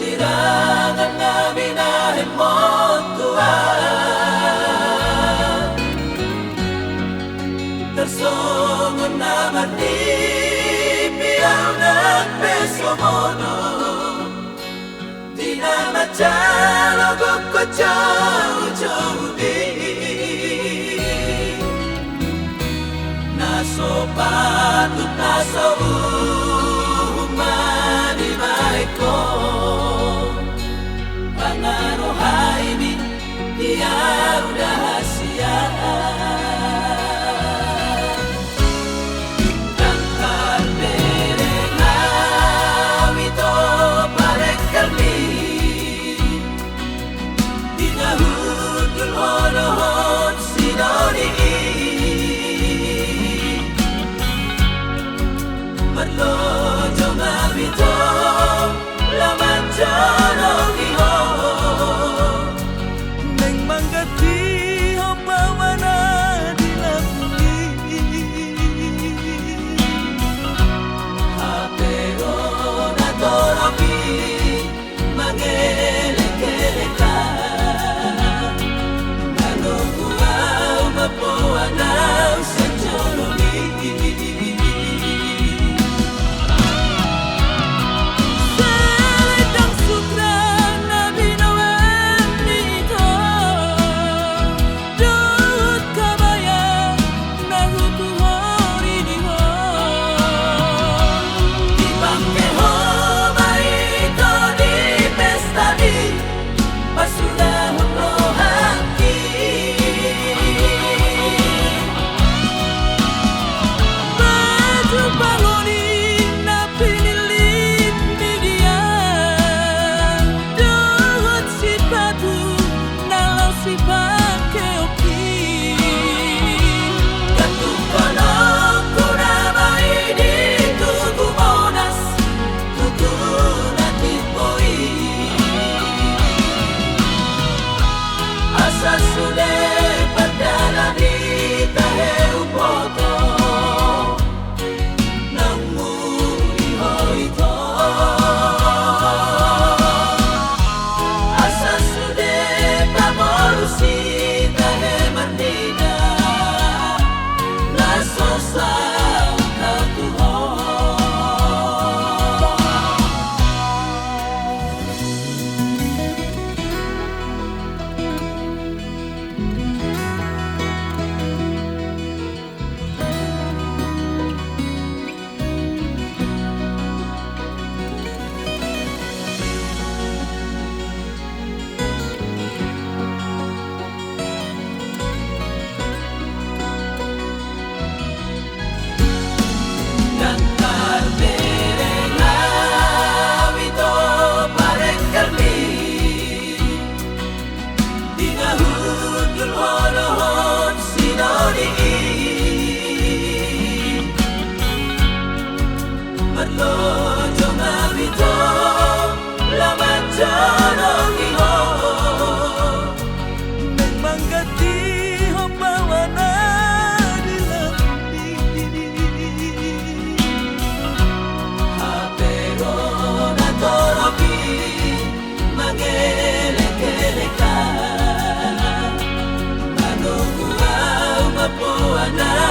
sirangan namin ahin mo Tuhan. Tersongon naman di piyaw ng beso mo no. Di na macalogok ko jauh-jauh di Naso patut naso umani ko Pangaruhay ni dia udah sia Merlojo ngabito laman jarong iho Neng manggati bawana dilabuni Hapero na toropi mangelek-eleka Ano kuwaw mapuanaw sa jolomi Merlojo ngabito laman jarong iho Neng manggati bawana dilabuni Hapero na toropi mangelek-eleka Ano kuwaw mapuana